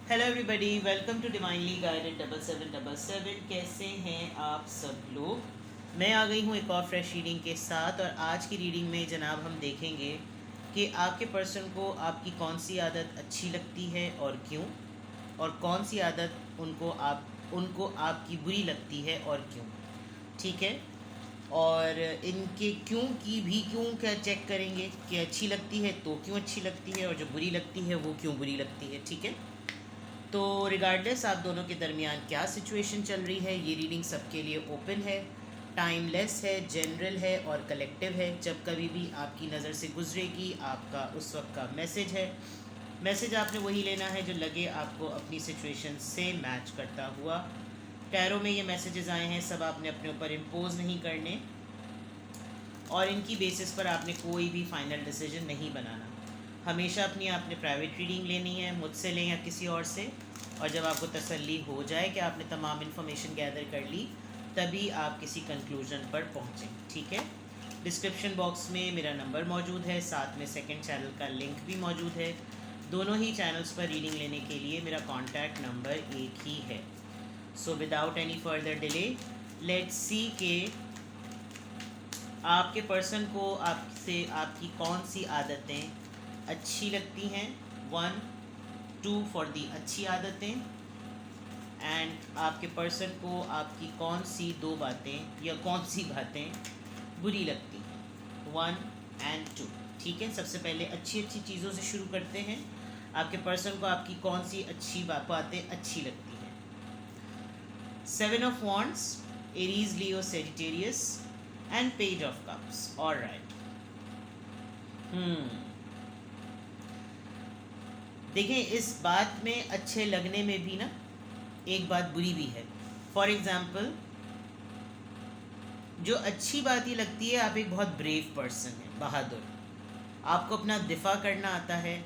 Hello everybody, welcome to divinely guided 7777। कैसे हैं आप सब लोग। मैं आ गई हूँ एक और फ्रेश रीडिंग के साथ। और आज की रीडिंग में जनाब हम देखेंगे कि आपके पर्सन को आपकी कौन सी आदत अच्छी लगती है और क्यों, और कौन सी आदत उनको आपकी बुरी लगती है और क्यों। ठीक है। और इनके क्यों की भी क्यों क्या चेक करेंगे कि अच्छी लगती है तो क्यों अच्छी लगती है, और जो बुरी लगती है वो क्यों बुरी लगती है। ठीक है। तो रिगार्डलेस आप दोनों के दरमियान क्या सिचुएशन चल रही है, ये रीडिंग सबके लिए ओपन है, टाइमलेस है, जनरल है और कलेक्टिव है। जब कभी भी आपकी नज़र से गुजरेगी आपका उस वक्त का मैसेज है। मैसेज आपने वही लेना है जो लगे आपको अपनी सिचुएशन से मैच करता हुआ। टैरो में ये मैसेजेस आए हैं, सब आपने अपने ऊपर इम्पोज नहीं करने, और इनकी बेसिस पर आपने कोई भी फाइनल डिसीजन नहीं बनाना। हमेशा अपनी आपने प्राइवेट रीडिंग लेनी है, मुझसे लें या किसी और से। और जब आपको तसल्ली हो जाए कि आपने तमाम इन्फॉर्मेशन गैदर कर ली, तभी आप किसी कंक्लूजन पर पहुँचें। ठीक है। डिस्क्रिप्शन बॉक्स में मेरा नंबर मौजूद है, साथ में सेकंड चैनल का लिंक भी मौजूद है। दोनों ही चैनल्स पर रीडिंग लेने के लिए मेरा कॉन्टैक्ट नंबर एक ही है। So without any further delay, let's see के आपके पर्सन को आपसे आपकी कौन सी आदतें अच्छी लगती हैं। 1 2 फॉर दी अच्छी आदतें। एंड आपके पर्सन को आपकी कौन सी दो बातें या कौन सी बातें बुरी लगती हैं। 1 और 2। ठीक है। सबसे पहले अच्छी अच्छी चीज़ों से शुरू करते हैं। आपके पर्सन को आपकी कौन सी अच्छी बातें अच्छी लगती हैं। 7 of wands, Aries, Leo, Sagittarius and page of cups. Alright. देखें, इस बात में अच्छे लगने में भी ना एक बात बुरी भी है। फॉर एग्ज़ाम्पल, जो अच्छी बात ये लगती है, आप एक बहुत ब्रेव पर्सन हैं, बहादुर। आपको अपना दिफा करना आता है।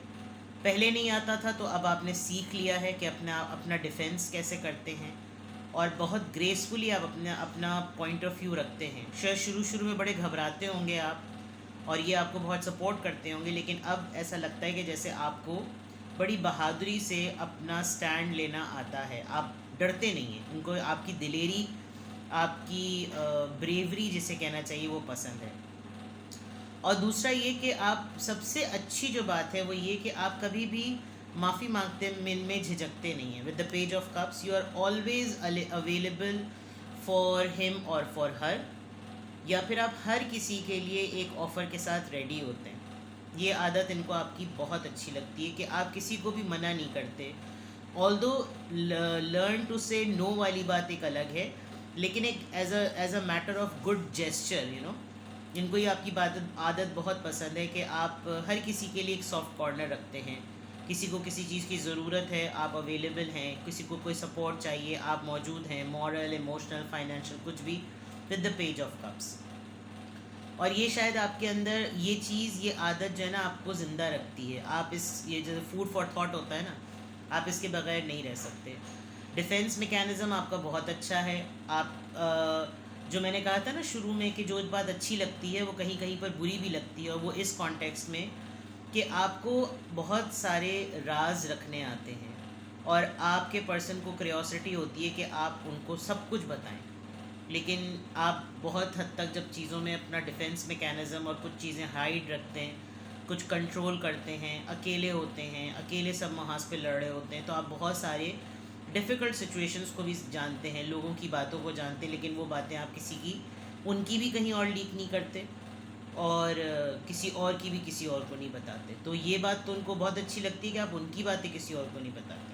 पहले नहीं आता था तो अब आपने सीख लिया है कि अपना अपना डिफेंस कैसे करते हैं, और बहुत ग्रेसफुली आप अपना अपना पॉइंट ऑफ व्यू रखते हैं। शायद शुरू शुरू में बड़े घबराते होंगे आप, और ये आपको बहुत सपोर्ट करते होंगे, लेकिन अब ऐसा लगता है कि जैसे आपको बड़ी बहादुरी से अपना स्टैंड लेना आता है। आप डरते नहीं हैं। उनको आपकी दिलेरी, आपकी ब्रेवरी जिसे कहना चाहिए, वो पसंद है। और दूसरा ये कि आप सबसे अच्छी जो बात है वो ये कि आप कभी भी माफ़ी मांगते में झिझकते नहीं हैं। With the page of cups you are always available for him और फॉर हर, या फिर आप हर किसी के लिए एक ऑफ़र के साथ रेडी होते हैं। ये आदत इनको आपकी बहुत अच्छी लगती है कि आप किसी को भी मना नहीं करते। Although learn to say no वाली बात एक अलग है, लेकिन एक as a matter of good gesture, इनको ये आपकी आदत बहुत पसंद है कि आप हर किसी के लिए एक सॉफ्ट कॉर्नर रखते हैं। किसी को किसी चीज़ की ज़रूरत है, आप अवेलेबल हैं। किसी को कोई सपोर्ट चाहिए, आप मौजूद हैं, मॉरल, इमोशनल, फाइनेंशियल, कुछ भी। With the page of cups. और ये शायद आपके अंदर ये चीज़, ये आदत जो है ना, आपको ज़िंदा रखती है। आप ये जो फूड फॉर थॉट होता है ना, आप इसके बगैर नहीं रह सकते। डिफेंस मैकेनिज़्म आपका बहुत अच्छा है। आप जो मैंने कहा था ना शुरू में कि जो बात अच्छी लगती है वो कहीं कहीं पर बुरी भी लगती है, और वो इस कॉन्टेक्स्ट में कि आपको बहुत सारे राज रखने आते हैं, और आपके पर्सन को क्यूरियोसिटी होती है कि आप उनको सब कुछ बताएं। लेकिन आप बहुत हद तक जब चीज़ों में अपना डिफेंस मैकेनिज़्म और कुछ चीज़ें हाइड रखते हैं, कुछ कंट्रोल करते हैं, अकेले होते हैं, अकेले सब महाज पे लड़ रहे होते हैं, तो आप बहुत सारे डिफ़िकल्ट सिचुएशंस को भी जानते हैं, लोगों की बातों को जानते हैं, लेकिन वो बातें आप किसी की, उनकी भी कहीं और लीक नहीं करते, और किसी और की भी किसी और को नहीं बताते। तो ये बात तो उनको बहुत अच्छी लगती है कि आप उनकी बातें किसी और को नहीं बताते।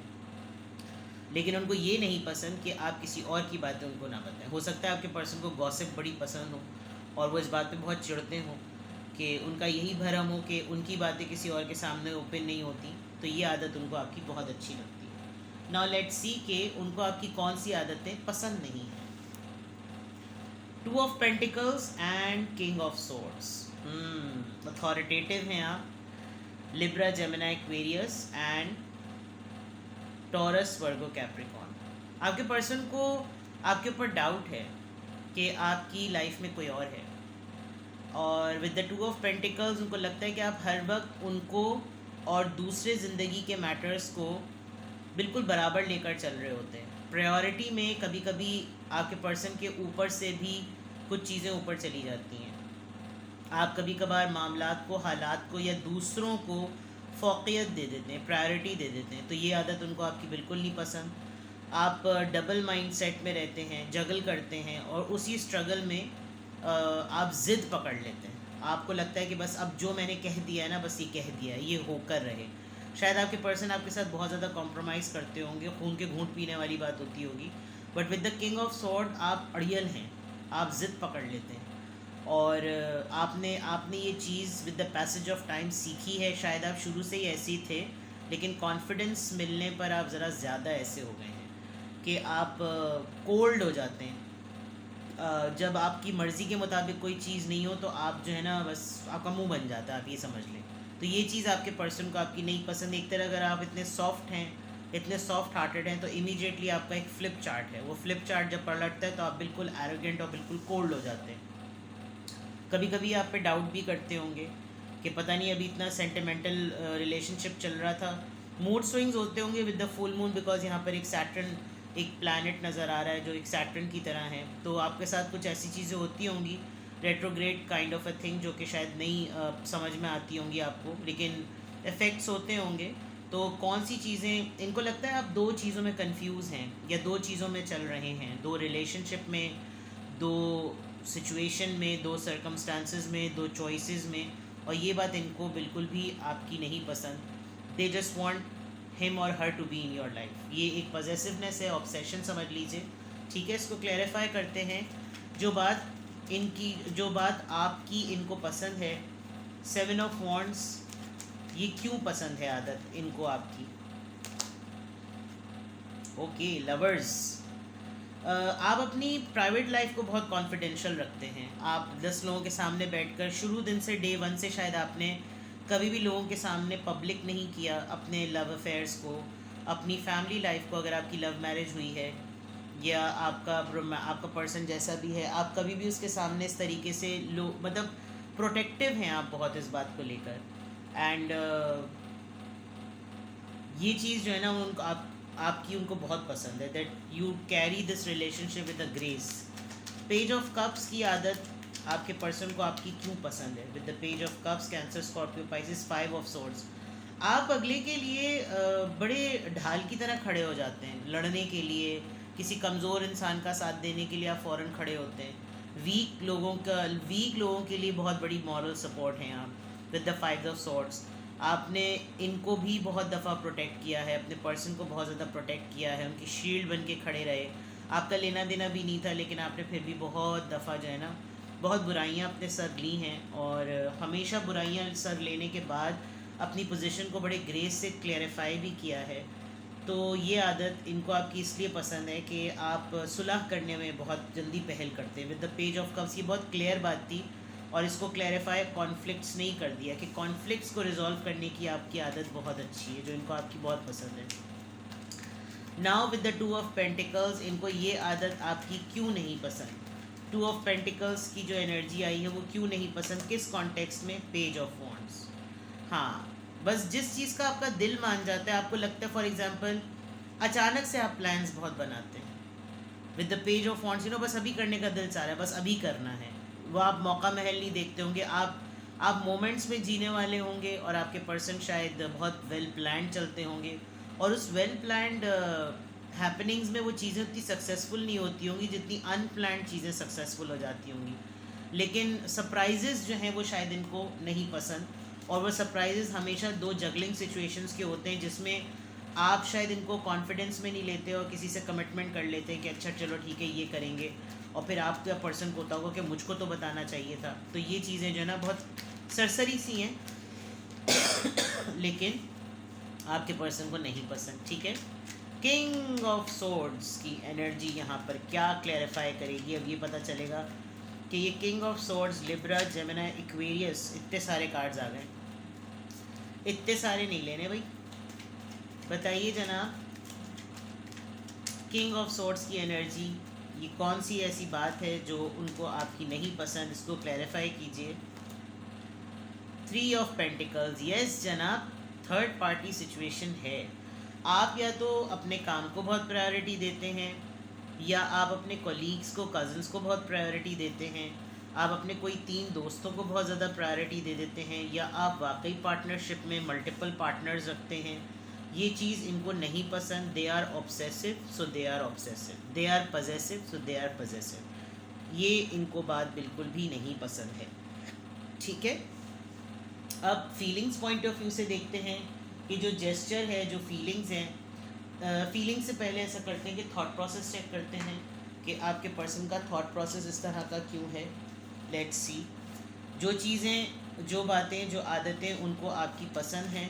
लेकिन उनको ये नहीं पसंद कि आप किसी और की बातें उनको ना बताएं। हो सकता है आपके पर्सन को गॉसिप बड़ी पसंद हो, और वो इस बात पे बहुत चिढ़ते हों कि उनका यही भरम हो कि उनकी बातें किसी और के सामने ओपन नहीं होती। तो ये आदत उनको आपकी बहुत अच्छी लगती है। नाउ लेट्स सी कि उनको आपकी कौन सी आदतें पसंद नहीं हैं। 2 of pentacles and king of swords. Authoritative हैं आप। Libra, Gemini, Aquarius and taurus, Virgo, Capricorn. आपके पर्सन को आपके ऊपर डाउट है कि आपकी लाइफ में कोई और है, और विद द 2 ऑफ पेंटिकल्स उनको लगता है कि आप हर वक्त उनको और दूसरे ज़िंदगी के मैटर्स को बिल्कुल बराबर लेकर चल रहे होते हैं। प्रायोरिटी में कभी कभी आपके पर्सन के ऊपर से भी कुछ चीज़ें ऊपर चली जाती हैं। आप कभी कभार मामलात को, हालात को या दूसरों को फ़ौक़ियत दे देते हैं, प्रायोरिटी दे देते हैं, तो ये आदत उनको आपकी बिल्कुल नहीं पसंद। आप डबल माइंड सेट में रहते हैं, जगल करते हैं और उसी स्ट्रगल में आप ज़िद पकड़ लेते हैं। आपको लगता है कि बस अब जो मैंने कह दिया है ना, बस ये कह दिया है, ये होकर रहे। शायद आपके पर्सन आपके साथ बहुत ज़्यादा कॉम्प्रोमाइज़ करते होंगे, खून के घूंट पीने वाली बात होती होगी, but with the king of sword आप अड़ियल हैं, आप ज़िद पकड़ लेते हैं। और आपने आपने ये चीज़ with the passage of time सीखी है। शायद आप शुरू से ही ऐसे ही थे, लेकिन कॉन्फिडेंस मिलने पर आप ज़रा ज़्यादा ऐसे हो गए हैं कि आप कोल्ड हो जाते हैं। जब आपकी मर्ज़ी के मुताबिक कोई चीज़ नहीं हो तो आप जो है ना, बस आपका मुंह बन जाता है, आप ये समझ लें। तो ये चीज़ आपके पर्सन को आपकी नहीं पसंद। एक तरह अगर आप इतने सॉफ्ट हैं, इतने सॉफ्ट हार्टेड हैं, तो इमीडिएटली आपका एक फ्लिप चार्ट है, वो फ्लिप चार्ट जब पलटता है तो आप बिल्कुल एरोगेंट और बिल्कुल कोल्ड हो जाते हैं। कभी कभी आप पे डाउट भी करते होंगे कि पता नहीं अभी इतना सेंटिमेंटल रिलेशनशिप चल रहा था। मूड स्विंग्स होते होंगे with the full moon, because यहाँ पर एक सैटर्न, एक प्लैनेट नज़र आ रहा है जो एक सैटर्न की तरह है। तो आपके साथ कुछ ऐसी चीज़ें होती होंगी, retrograde kind of a thing, जो कि शायद नहीं समझ में आती होंगी आपको, लेकिन इफ़ेक्ट्स होते होंगे। तो कौन सी चीज़ें इनको लगता है आप दो चीज़ों में कंफ्यूज हैं या दो चीज़ों में चल रहे हैं, दो रिलेशनशिप में, दो सिचुएशन में, दो सर्कमस्टांसेस में, दो चॉइसेस में, और ये बात इनको बिल्कुल भी आपकी नहीं पसंद। दे जस्ट वांट हिम और her to be in your life. ये एक पॉजेसिवनेस है, ऑब्सेशन समझ लीजिए। ठीक है, इसको क्लैरिफाई करते हैं। जो बात आपकी इनको पसंद है, 7 ऑफ वॉन्ड्स, ये क्यों पसंद है आदत इनको आपकी? ओके, लवर्स, आप अपनी प्राइवेट लाइफ को बहुत कॉन्फिडेंशियल रखते हैं। आप 10 लोगों के सामने बैठकर, शुरू दिन से, डे वन से शायद आपने कभी भी लोगों के सामने पब्लिक नहीं किया अपने लव अफेयर्स को, अपनी फैमिली लाइफ को। अगर आपकी लव मैरिज हुई है या आपका पर्सन जैसा भी है, आप कभी भी उसके सामने इस तरीके से मतलब प्रोटेक्टिव हैं आप बहुत इस बात को लेकर। एंड ये चीज़ जो है ना, उनको आपकी उनको बहुत पसंद है, that you carry this relationship with a grace. Page of cups की आदत आपके पर्सन को आपकी क्यों पसंद है? With the page of cups, cancer, Scorpio, Pisces, 5 of swords, आप अगले के लिए बड़े ढाल की तरह खड़े हो जाते हैं, लड़ने के लिए, किसी कमज़ोर इंसान का साथ देने के लिए आप फ़ौरन खड़े होते हैं। वीक लोगों के लिए बहुत बड़ी मॉरल सपोर्ट हैं आप। विद द 5 ऑफ सोर्ड्स, आपने इनको भी बहुत दफ़ा प्रोटेक्ट किया है, अपने पर्सन को बहुत ज़्यादा प्रोटेक्ट किया है, उनकी शील्ड बन के खड़े रहे। आपका लेना देना भी नहीं था, लेकिन आपने फिर भी बहुत दफ़ा जो है ना, बहुत बुराइयां अपने सर ली हैं, और हमेशा बुराइयां सर लेने के बाद अपनी पोजीशन को बड़े ग्रेस से क्लैरिफाई भी किया है। तो ये आदत इनको आपकी इसलिए पसंद है कि आप सुलह करने में बहुत जल्दी पहल करते हैं। With the page of cups, ये बहुत क्लियर बात थी, और इसको क्लैरिफाई कॉन्फ्लिक्ट्स नहीं कर दिया कि कॉन्फ्लिक्ट्स को रिजॉल्व करने की आपकी आदत बहुत अच्छी है, जो इनको आपकी बहुत पसंद है। Now with the 2 of pentacles, इनको ये आदत आपकी क्यों नहीं पसंद? 2 ऑफ पेंटिकल्स की जो एनर्जी आई है वो क्यों नहीं पसंद, किस कॉन्टेक्स्ट में? Page of wands. हाँ, बस जिस चीज़ का आपका दिल मान जाता है, आपको लगता है, फॉर एग्जांपल अचानक से आप प्लान्स बहुत बनाते हैं with the page of wands, बस अभी करने का दिल चाह रहा है, बस अभी करना है। वो आप मौका महल नहीं देखते होंगे, आप मोमेंट्स में जीने वाले होंगे, और आपके पर्सन शायद बहुत वेल प्लान्ड चलते होंगे, और उस वेल प्लान्ड हैपनिंग्स में वो चीज़ें उतनी सक्सेसफुल नहीं होती होंगी जितनी अनप्लान्ड चीज़ें सक्सेसफुल हो जाती होंगी। लेकिन सरप्राइजेज़ जो हैं वो शायद इनको नहीं पसंद, और वो सरप्राइजेज़ हमेशा दो जगलिंग सिचुएशंस के होते हैं, जिसमें आप शायद इनको कॉन्फिडेंस में नहीं लेते और किसी से कमिटमेंट कर लेते हैं कि अच्छा चलो ठीक है ये करेंगे, और फिर आपका पर्सन को होता होगा कि मुझको तो बताना चाहिए था। तो ये चीज़ें जो है ना बहुत सरसरी सी हैं लेकिन आपके पर्सन को नहीं पसंद। ठीक है, किंग ऑफ सोर्ड्स की एनर्जी यहाँ पर क्या क्लैरिफाई करेगी? अब ये पता चलेगा कि ये king of swords, Libra, Gemini, Aquarius, इतने सारे कार्ड्स आ गए, इतने सारे नहीं लेने भाई। बताइए जनाब, किंग ऑफ सोर्ड्स की एनर्जी, ये कौन सी ऐसी बात है जो उनको आपकी नहीं पसंद? इसको क्लैरिफाई कीजिए। 3 ऑफ पेंटिकल्स, यस जनाब, थर्ड पार्टी सिचुएशन है। आप या तो अपने काम को बहुत प्रायोरिटी देते हैं, या आप अपने कोलीग्स को, कज़न्स को बहुत प्रायोरिटी देते हैं, आप अपने कोई 3 दोस्तों को बहुत ज़्यादा प्रायोरिटी दे देते हैं, या आप वाकई पार्टनरशिप में मल्टीपल पार्टनर्स रखते हैं। ये चीज़ इनको नहीं पसंद। They are obsessive so they are obsessive, they are possessive so they are possessive. ये इनको बात बिल्कुल भी नहीं पसंद है। ठीक है, अब फीलिंग्स पॉइंट ऑफ व्यू से देखते हैं कि जो जेस्चर है, जो फीलिंग्स हैं, फीलिंग से पहले ऐसा करते हैं कि थॉट प्रोसेस चेक करते हैं कि आपके पर्सन का थॉट प्रोसेस इस तरह का क्यों है। लेट्स सी, जो चीज़ें, जो बातें, जो आदतें उनको आपकी पसंद हैं,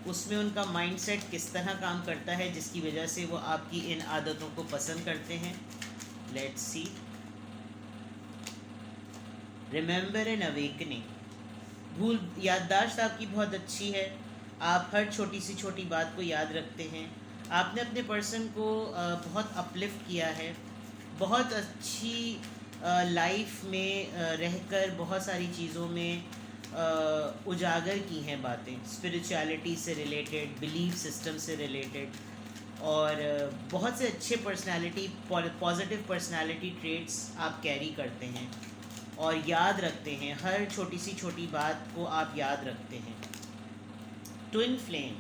उसमें उनका माइंडसेट किस तरह काम करता है जिसकी वजह से वो आपकी इन आदतों को पसंद करते हैं। Let's see, remember and awakening. भूल याददाश्त आपकी बहुत अच्छी है, आप हर छोटी सी छोटी बात को याद रखते हैं। आपने अपने पर्सन को बहुत अपलिफ्ट किया है, बहुत अच्छी लाइफ में रहकर बहुत सारी चीज़ों में उजागर की हैं बातें, स्पिरिचुअलिटी से रिलेटेड, बिलीफ सिस्टम से रिलेटेड, और बहुत से अच्छे पर्सनालिटी, पॉजिटिव पर्सनालिटी ट्रेट्स आप कैरी करते हैं और याद रखते हैं। हर छोटी सी छोटी बात को आप याद रखते हैं। ट्विन फ्लेम,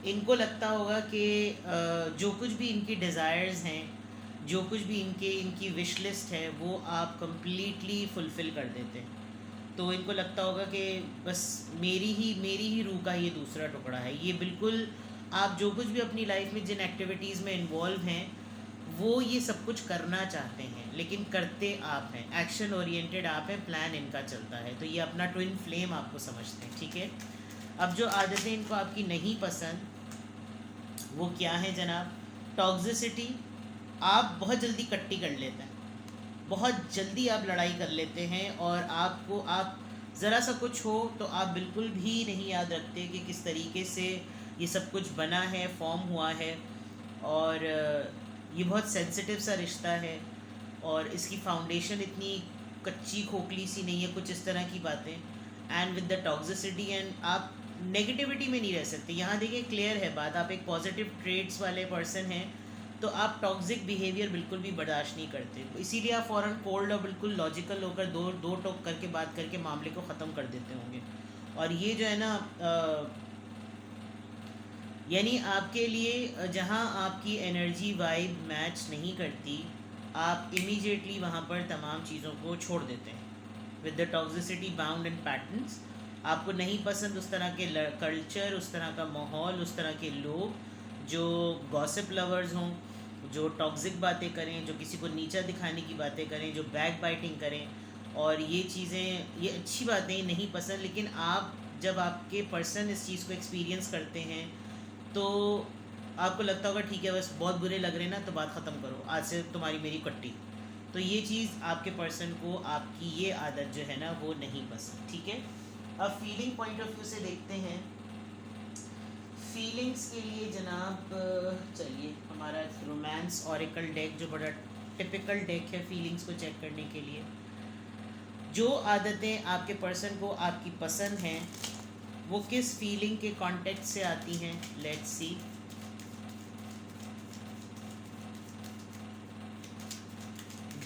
इनको लगता होगा कि जो कुछ भी इनकी डिज़ायर्स हैं, जो कुछ भी इनकी विश लिस्ट है, वो आप कंप्लीटली फुलफ़िल कर देते हैं। तो इनको लगता होगा कि बस मेरी ही रूह का ये दूसरा टुकड़ा है। ये बिल्कुल, आप जो कुछ भी अपनी लाइफ में जिन एक्टिविटीज़ में इन्वॉल्व हैं, वो ये सब कुछ करना चाहते हैं, लेकिन करते आप हैं। एक्शन ओरिएंटेड आप हैं, प्लान इनका चलता है। तो ये अपना ट्विन फ्लेम आपको समझते हैं। ठीक है, अब जो आदतें इनको आपकी नहीं पसंद, वो क्या है जनाब? टॉक्सिसिटी, आप बहुत जल्दी कट्टी कर लेते हैं, बहुत जल्दी आप लड़ाई कर लेते हैं, और आप ज़रा सा कुछ हो तो आप बिल्कुल भी नहीं याद रखते कि किस तरीके से ये सब कुछ बना है, फॉर्म हुआ है। और ये बहुत सेंसिटिव सा रिश्ता है, और इसकी फाउंडेशन इतनी कच्ची खोखली सी नहीं है, कुछ इस तरह की बातें। And with the toxicity, and आप नेगेटिविटी में नहीं रह सकते। यहाँ देखिए, क्लियर है बात, आप एक पॉजिटिव ट्रेड्स वाले पर्सन हैं, तो आप टॉक्सिक बिहेवियर बिल्कुल भी बर्दाश्त नहीं करते। इसीलिए आप फ़ौरन कोल्ड और बिल्कुल लॉजिकल होकर दो टोक करके बात करके मामले को ख़त्म कर देते होंगे। और ये जो है ना, यानी आपके लिए जहाँ आपकी एनर्जी वाइब मैच नहीं करती, आप इमीडिएटली वहाँ पर तमाम चीज़ों को छोड़ देते हैं। With the toxicity bound in patterns, आपको नहीं पसंद उस तरह के कल्चर, उस तरह का माहौल, उस तरह के लोग जो गॉसिप लवर्स हों, जो टॉक्सिक बातें करें, जो किसी को नीचा दिखाने की बातें करें, जो बैक बाइटिंग करें। और ये चीज़ें, ये अच्छी बातें नहीं पसंद, लेकिन आप जब आपके पर्सन इस चीज़ को एक्सपीरियंस करते हैं तो आपको लगता होगा ठीक है, बस बहुत बुरे लग रहे हैं ना, तो बात ख़त्म करो, आज से तुम्हारी मेरी कट्टी। तो ये चीज़ आपके पर्सन को, आपकी ये आदत जो है ना, वो नहीं पसंद। ठीक है, अब फीलिंग पॉइंट ऑफ व्यू से देखते हैं। फीलिंग्स के लिए जनाब, चलिए, हमारा रोमांस ऑरिकल डेक, जो बड़ा टिपिकल डेक है फीलिंग्स को चेक करने के लिए। जो आदतें आपके पर्सन को आपकी पसंद हैं, वो किस फीलिंग के कॉन्टेक्स्ट से आती हैं? Let's see.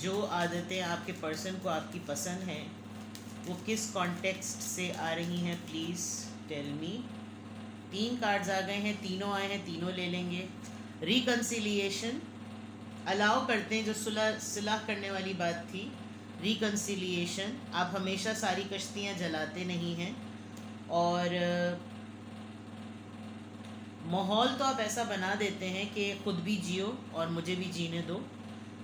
जो आदतें आपके पर्सन को आपकी पसंद हैं, वो किस कॉन्टेक्स्ट से आ रही हैं? Please tell me. 3 कार्ड्स आ गए हैं, तीनों आए हैं, तीनों ले लेंगे। रिकन्सिलिएशन अलाउ करते हैं, जो सुलह करने वाली बात थी। रिकन्सिलिएशन, आप हमेशा सारी कश्तियाँ जलाते नहीं हैं, और माहौल तो आप ऐसा बना देते हैं कि ख़ुद भी जियो और मुझे भी जीने दो।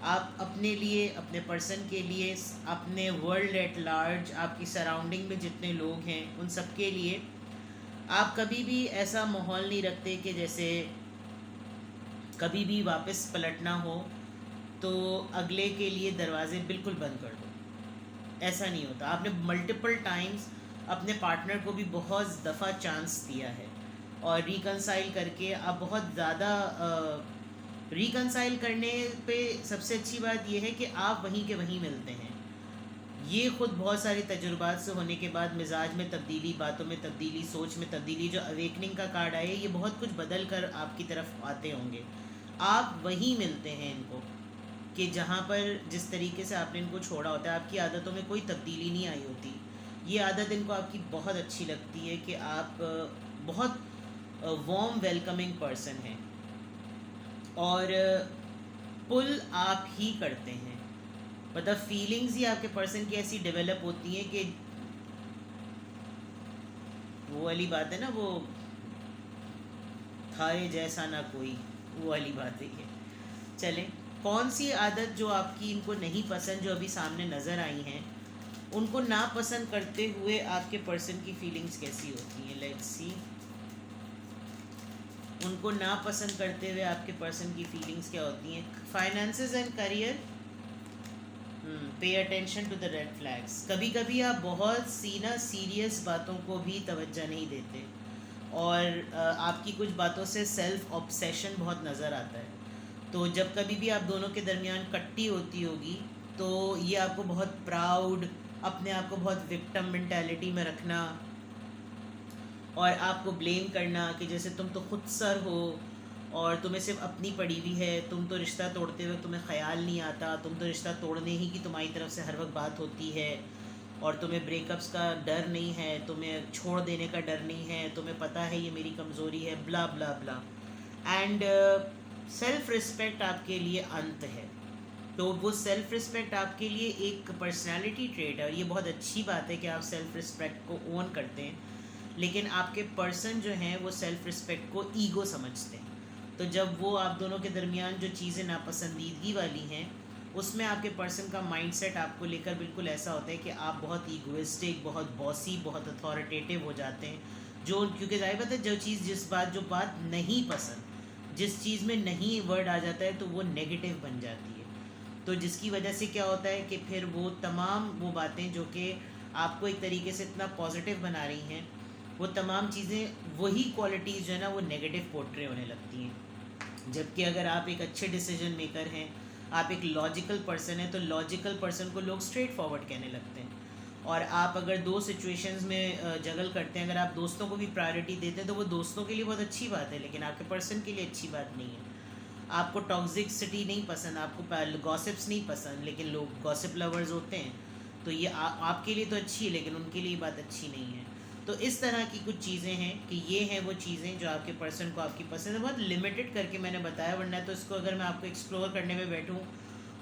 आप अपने लिए, अपने पर्सन के लिए, अपने वर्ल्ड एट लार्ज, आपकी सराउंडिंग में जितने लोग हैं उन सब के लिए आप कभी भी ऐसा माहौल नहीं रखते कि जैसे कभी भी वापस पलटना हो तो अगले के लिए दरवाज़े बिल्कुल बंद कर दो। ऐसा नहीं होता। आपने मल्टीपल टाइम्स अपने पार्टनर को भी बहुत दफ़ा चांस दिया है, और रिकन्साइल करके आप बहुत ज़्यादा रिकन्साइल करने पे सबसे अच्छी बात यह है कि आप वहीं के वहीं मिलते हैं। ये खुद बहुत सारे तजुर्बात से होने के बाद मिजाज में तब्दीली, बातों में तब्दीली, सोच में तब्दीली, जो अवेकनिंग का कार्ड आए, ये बहुत कुछ बदल कर आपकी तरफ आते होंगे। आप वहीं मिलते हैं इनको कि जहाँ पर जिस तरीके से आपने इनको छोड़ा होता है, आपकी आदतों में कोई तब्दीली नहीं आई होती। ये आदत इनको आपकी बहुत अच्छी लगती है कि आप बहुत वार्म वेलकमिंग पर्सन हैं, और पुल आप ही करते हैं। मतलब फीलिंग्स ही आपके पर्सन की ऐसी डेवलप होती हैं कि वो वाली बात है ना, वो थारे जैसा ना कोई, वो वाली बात है ये। चलें, कौन सी आदत जो आपकी इनको नहीं पसंद, जो अभी सामने नज़र आई हैं, उनको नापसंद करते हुए आपके पर्सन की फीलिंग्स कैसी होती हैं? Let's see. उनको नापसंद करते हुए आपके पर्सन की फीलिंग्स क्या होती हैं? Finances and career. Pay attention to the red flags. कभी कभी आप बहुत सी ना सीरियस बातों को भी तवज्जो नहीं देते, और आपकी कुछ बातों से सेल्फ ऑब्सेशन बहुत नज़र आता है। तो जब कभी भी आप दोनों के दरमियान कट्टी होती होगी, तो ये आपको बहुत प्राउड, अपने आप को बहुत विक्टिम मेंटालिटी में रखना, और आपको ब्लेम करना कि जैसे तुम तो खुद सर हो और तुम्हें सिर्फ अपनी पड़ी हुई है, तुम तो रिश्ता तोड़ते हुए तुम्हें ख्याल नहीं आता, तुम तो रिश्ता तोड़ने ही की तुम्हारी तरफ से हर वक्त बात होती है, और तुम्हें ब्रेकअप्स का डर नहीं है, तुम्हें छोड़ देने का डर नहीं है, तुम्हें पता है ये मेरी कमज़ोरी है, ब्ला ब्ला ब्ला। एंड सेल्फ रिस्पेक्ट आपके लिए अंत है। तो वो सेल्फ रिस्पेक्ट आपके लिए एक पर्सनालिटी ट्रेट है, और ये बहुत अच्छी बात है कि आप सेल्फ रिस्पेक्ट को ओन करते हैं। लेकिन आपके पर्सन जो हैं वो सेल्फ रिस्पेक्ट को ईगो समझते हैं। तो जब वो आप दोनों के दरमियान जो चीज़ें नापसंदीदगी वाली हैं, उसमें आपके पर्सन का माइंडसेट आपको लेकर बिल्कुल ऐसा होता है कि आप बहुत ईगोइस्टिक, बहुत बॉसी, बहुत अथॉरिटेटिव हो जाते हैं। जो क्योंकि जाहिर बात है, जो बात नहीं पसंद, जिस चीज़ में नहीं वर्ड आ जाता है, तो वो नेगेटिव बन जाती है। तो जिसकी वजह से क्या होता है कि फिर वो तमाम वो बातें जो कि आपको एक तरीके से इतना पॉजिटिव बना रही हैं, वो तमाम चीज़ें, वही क्वालिटीज़ जो है ना, वो नेगेटिव पोर्ट्रे होने लगती हैं। जबकि अगर आप एक अच्छे डिसीजन मेकर हैं, आप एक लॉजिकल पर्सन हैं, तो लॉजिकल पर्सन को लोग स्ट्रेट फॉरवर्ड कहने लगते हैं। और आप अगर दो सिचुएशंस में जगल करते हैं, अगर आप दोस्तों को भी प्रायोरिटी देते हैं, तो वो दोस्तों के लिए बहुत अच्छी बात है, लेकिन आपके पर्सन के लिए अच्छी बात नहीं है। आपको टॉक्सिसिटी नहीं पसंद, आपको गॉसिप्स नहीं पसंद, लेकिन लोग गॉसिप लवर्स होते हैं, तो ये आपके लिए तो अच्छी है, लेकिन उनके लिए बात अच्छी नहीं है। तो इस तरह की कुछ चीज़ें हैं कि ये हैं वो चीज़ें जो आपके पर्सन को आपकी पसंद है। बहुत लिमिटेड करके मैंने बताया, वरना तो इसको अगर मैं आपको एक्सप्लोर करने में बैठूँ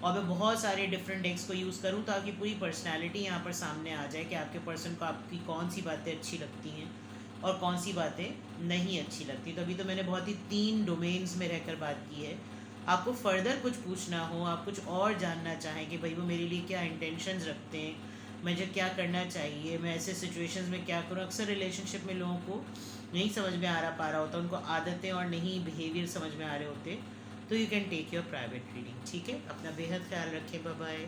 और मैं बहुत सारे डिफरेंट डेक्स को यूज़ करूँ, तो आपकी पूरी पर्सनैलिटी यहाँ पर सामने आ जाए कि आपके पर्सन को आपकी कौन सी बातें अच्छी लगती हैं और कौन सी बातें नहीं अच्छी लगती। तो अभी तो मैंने बहुत ही 3 डोमेन्स में रहकर बात की है। आपको फर्दर कुछ पूछना हो, आप कुछ और जानना चाहें कि भाई वो मेरे लिए क्या इंटेंशंस रखते हैं, मुझे क्या करना चाहिए, मैं ऐसे सिचुएशंस में क्या करूँ। अक्सर रिलेशनशिप में लोगों को नहीं समझ में आ पा रहा होता, उनको आदतें और नहीं बिहेवियर समझ में आ रहे होते। तो you can take your private reading. ठीक है, अपना बेहद ख्याल रखें। Bye bye.